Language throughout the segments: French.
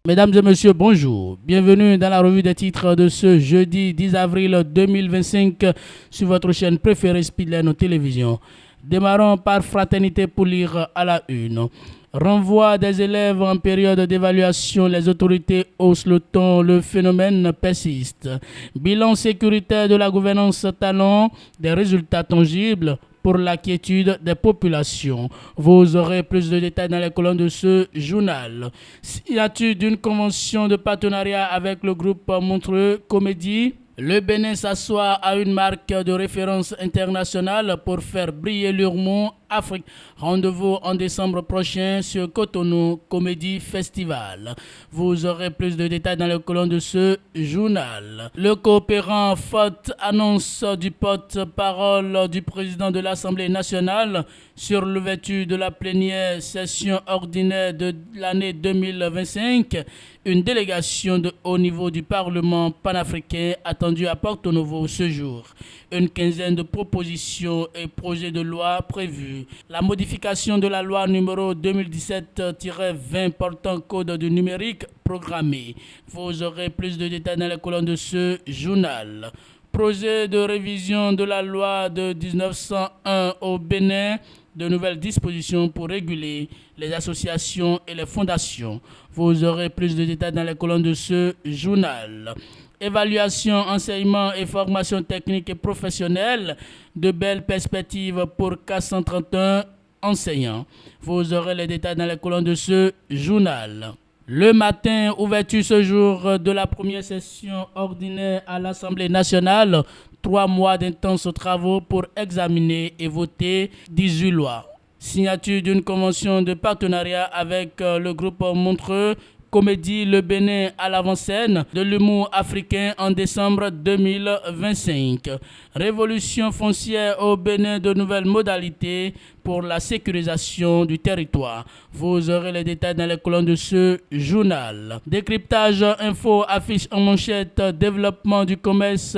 Mesdames et messieurs, bonjour. Bienvenue dans la revue des titres de ce jeudi 10 avril 2025 sur votre chaîne préférée Speedline Télévision. Démarrons par Fraternité pour lire à la une. Renvoi des élèves en période d'évaluation, les autorités haussent le ton, le phénomène persiste. Bilan sécuritaire de la gouvernance talent, des résultats tangibles pour la quiétude des populations. Vous aurez plus de détails dans les colonnes de ce journal. Signature d'une convention de partenariat avec le groupe Montreux Comédie. Le Bénin s'assoit à une marque de référence internationale pour faire briller l'Urmont Afrique. Rendez-vous en décembre prochain sur Cotonou Comédie Festival. Vous aurez plus de détails dans les colonnes de ce journal. Le coopérant faute annonce du porte-parole du président de l'Assemblée nationale sur l'ouverture de la plénière session ordinaire de l'année 2025. Une délégation de haut niveau du Parlement panafricain attendue à Porto Novo ce jour. Une quinzaine de propositions et projets de loi prévus. La modification de la loi numéro 2017-20 portant code du numérique programmé. Vous aurez plus de détails dans les colonnes de ce journal. Projet de révision de la loi de 1901 au Bénin. De nouvelles dispositions pour réguler les associations et les fondations. Vous aurez plus de détails dans les colonnes de ce journal. Évaluation, enseignement et formation technique et professionnelle. De belles perspectives pour 431 enseignants. Vous aurez les détails dans les colonnes de ce journal. Le matin, ouverture ce jour de la première session ordinaire à l'Assemblée nationale. 3 mois d'intenses travaux pour examiner et voter 18 lois. Signature d'une convention de partenariat avec le groupe Montreux Comédie Le Bénin à l'avant-scène de l'humour africain en décembre 2025. Révolution foncière au Bénin, de nouvelles modalités pour la sécurisation du territoire. Vous aurez les détails dans les colonnes de ce journal. Décryptage info affiche en manchette développement du commerce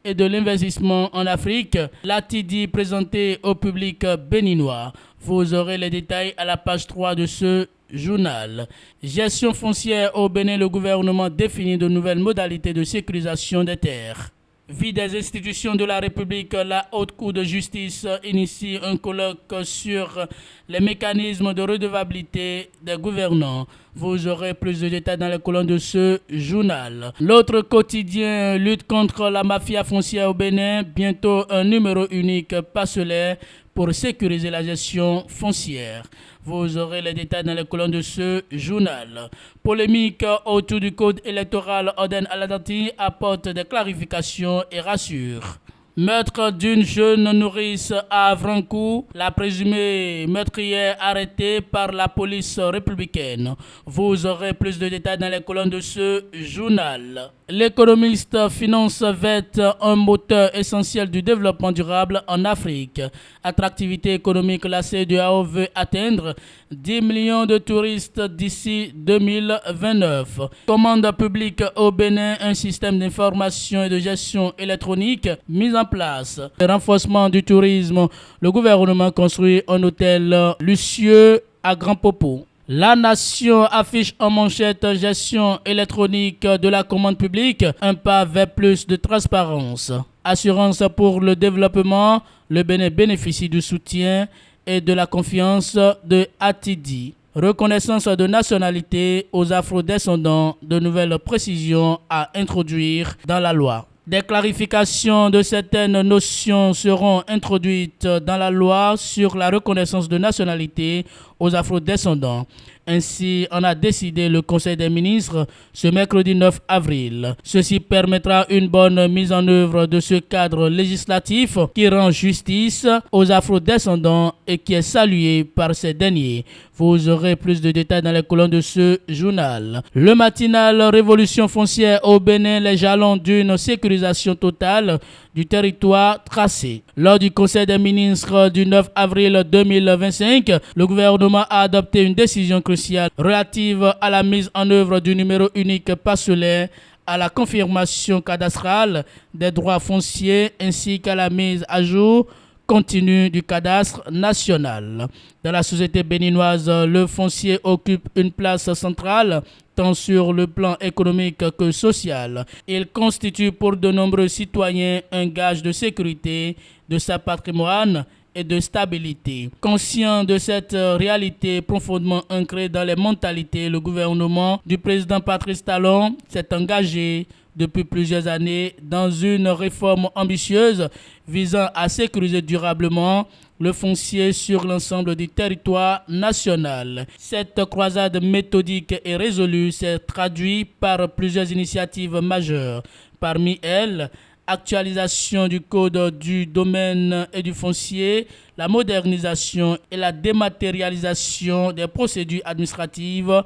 et de l'investissement en Afrique. L'ATIDI présenté au public béninois. Vous aurez les détails à la page 3 de ce journal. Gestion foncière au Bénin, le gouvernement définit de nouvelles modalités de sécurisation des terres. Vie des institutions de la République, la Haute Cour de justice initie un colloque sur les mécanismes de redevabilité des gouvernants. Vous aurez plus de détails dans les colonnes de ce journal. L'autre quotidien lutte contre la mafia foncière au Bénin. Bientôt un numéro unique parcellaire pour sécuriser la gestion foncière. Vous aurez les détails dans les colonnes de ce journal. Polémique autour du code électoral, Oden Aladati apporte des clarifications et rassure. Meurtre d'une jeune nourrice à Avrancourt, la présumée meurtrière arrêtée par la police républicaine. Vous aurez plus de détails dans les colonnes de ce journal. L'économiste finance VET, un moteur essentiel du développement durable en Afrique. Attractivité économique, la CEDEAO veut atteindre 10 millions de touristes d'ici 2029. Commande publique au Bénin, un système d'information et de gestion électronique mis en place. Renforcement du tourisme, le gouvernement construit un hôtel luxueux à Grand Popo. La Nation affiche en manchette gestion électronique de la commande publique, un pas vers plus de transparence. Assurance pour le développement, le Bénin bénéficie du soutien et de la confiance de ATIDI. Reconnaissance de nationalité aux afro-descendants, de nouvelles précisions à introduire dans la loi. Des clarifications de certaines notions seront introduites dans la loi sur la reconnaissance de nationalité aux afro-descendants. Ainsi, en a décidé le Conseil des ministres ce mercredi 9 avril. Ceci permettra une bonne mise en œuvre de ce cadre législatif qui rend justice aux afro-descendants et qui est salué par ces derniers. Vous aurez plus de détails dans les colonnes de ce journal. Le matinal Révolution foncière au Bénin, les jalons d'une sécurisation totale du territoire tracé. Lors du Conseil des ministres du 9 avril 2025, le gouvernement a adopté une décision cruciale relative à la mise en œuvre du numéro unique parcellaire, à la confirmation cadastrale des droits fonciers ainsi qu'à la mise à jour continue du cadastre national. Dans la société béninoise, le foncier occupe une place centrale tant sur le plan économique que social. Il constitue pour de nombreux citoyens un gage de sécurité de sa patrimoine et de stabilité. Conscient de cette réalité profondément ancrée dans les mentalités, le gouvernement du président Patrice Talon s'est engagé depuis plusieurs années dans une réforme ambitieuse visant à sécuriser durablement le foncier sur l'ensemble du territoire national. Cette croisade méthodique et résolue s'est traduite par plusieurs initiatives majeures. Parmi elles, actualisation du code du domaine et du foncier, la modernisation et la dématérialisation des procédures administratives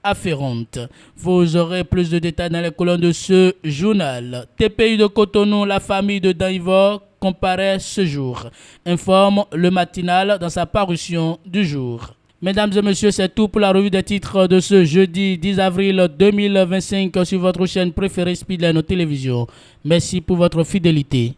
afférentes. Vous aurez plus de détails dans les colonnes de ce journal. TPI de Cotonou, la famille de Danivor comparaît ce jour, informe le matinal dans sa parution du jour. Mesdames et messieurs, c'est tout pour la revue des titres de ce jeudi 10 avril 2025 sur votre chaîne préférée Speedline Télévision. Merci pour votre fidélité.